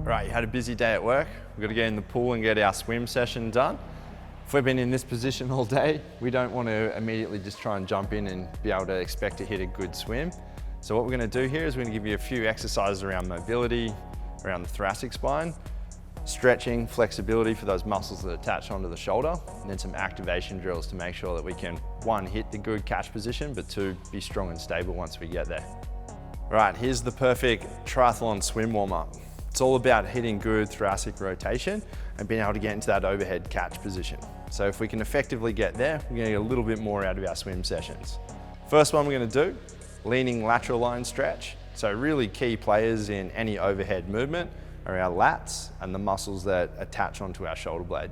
Right, you had a busy day at work. We've got to get in the pool and get our swim session done. If we've been in this position all day, we don't want to immediately just try and jump in and be able to expect to hit a good swim. So what we're going to do here is we're going to give you a few exercises around mobility, around the thoracic spine, stretching, flexibility for those muscles that attach onto the shoulder, and then some activation drills to make sure that we can, one, hit the good catch position, but two, be strong and stable once we get there. All right, here's the perfect triathlon swim warm-up. It's all about hitting good thoracic rotation and being able to get into that overhead catch position. So if we can effectively get there, we're going to get a little bit more out of our swim sessions. First one we're going to do, leaning lateral line stretch. So really key players in any overhead movement are our lats and the muscles that attach onto our shoulder blade.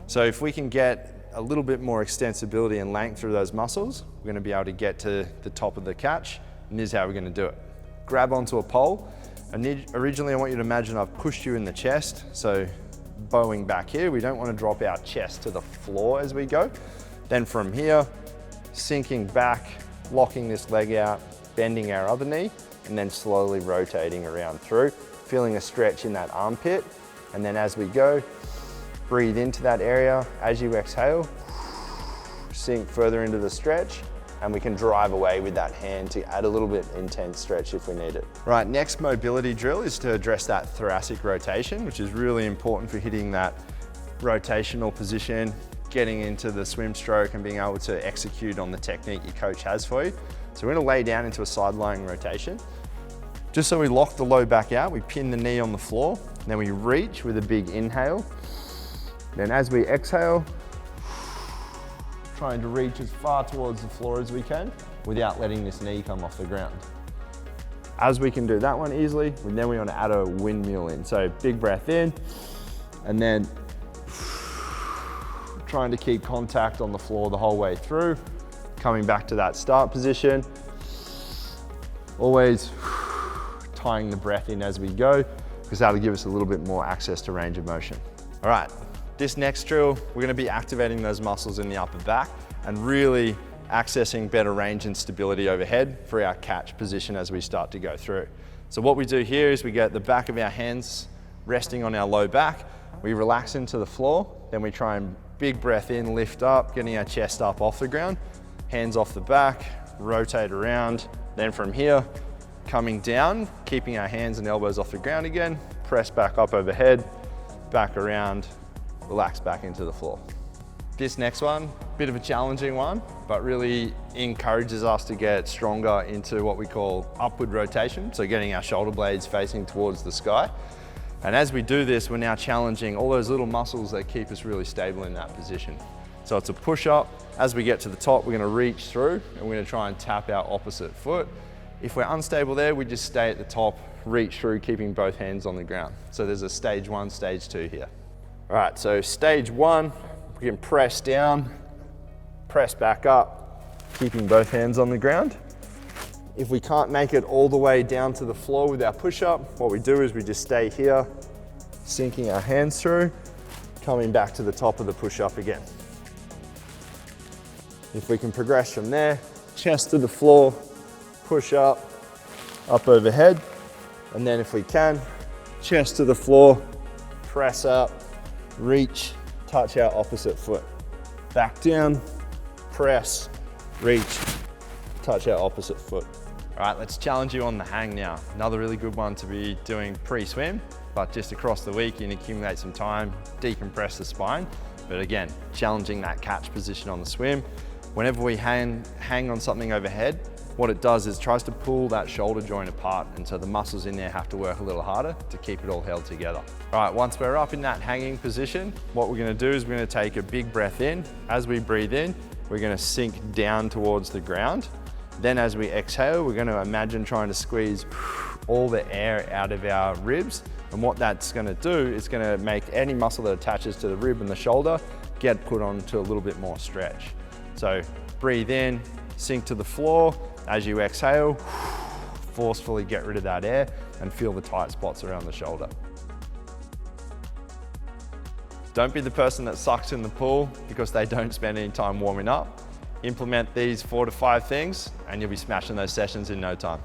So if we can get a little bit more extensibility and length through those muscles, we're going to be able to get to the top of the catch, and this is how we're going to do it. Grab onto a pole, and originally I want you to imagine I've pushed you in the chest, so bowing back here, we don't want to drop our chest to the floor as we go. Then from here, sinking back, locking this leg out, bending our other knee, and then slowly rotating around through, feeling a stretch in that armpit. And then as we go, breathe into that area. As you exhale, sink further into the stretch, and we can drive away with that hand to add a little bit intense stretch if we need it. Right, next mobility drill is to address that thoracic rotation, which is really important for hitting that rotational position, getting into the swim stroke and being able to execute on the technique your coach has for you. So we're gonna lay down into a side-lying rotation. Just so we lock the low back out, we pin the knee on the floor, and then we reach with a big inhale. Then as we exhale, trying to reach as far towards the floor as we can without letting this knee come off the ground. As we can do that one easily, then we want to add a windmill in. So big breath in, and then trying to keep contact on the floor the whole way through, coming back to that start position. Always tying the breath in as we go, because that'll give us a little bit more access to range of motion. All right. This next drill, we're going to be activating those muscles in the upper back and really accessing better range and stability overhead for our catch position as we start to go through. So what we do here is we get the back of our hands resting on our low back, we relax into the floor, then we try and big breath in, lift up, getting our chest up off the ground, hands off the back, rotate around, then from here, coming down, keeping our hands and elbows off the ground again, press back up overhead, back around, relax back into the floor. This next one, bit of a challenging one, but really encourages us to get stronger into what we call upward rotation, so getting our shoulder blades facing towards the sky. And as we do this, we're now challenging all those little muscles that keep us really stable in that position. So it's a push-up. As we get to the top, we're gonna reach through, and we're gonna try and tap our opposite foot. If we're unstable there, we just stay at the top, reach through, keeping both hands on the ground. So there's a stage 1, stage 2 here. All right, so stage 1, we can press down, press back up, keeping both hands on the ground. If we can't make it all the way down to the floor with our push-up, what we do is we just stay here, sinking our hands through, coming back to the top of the push-up again. If we can progress from there, chest to the floor, push up overhead, and then if we can, chest to the floor, press up, reach, touch our opposite foot. Back down, press, reach, touch our opposite foot. All right, let's challenge you on the hang now. Another really good one to be doing pre-swim, but just across the week, you can accumulate some time, decompress the spine. But again, challenging that catch position on the swim. Whenever we hang on something overhead, what it does is tries to pull that shoulder joint apart, and so the muscles in there have to work a little harder to keep it all held together. All right, once we're up in that hanging position, what we're gonna do is we're gonna take a big breath in. As we breathe in, we're gonna sink down towards the ground. Then as we exhale, we're gonna imagine trying to squeeze all the air out of our ribs. And what that's gonna do is gonna make any muscle that attaches to the rib and the shoulder get put onto a little bit more stretch. So breathe in, sink to the floor. As you exhale, forcefully get rid of that air and feel the tight spots around the shoulder. Don't be the person that sucks in the pool because they don't spend any time warming up. Implement these 4 to 5 things and you'll be smashing those sessions in no time.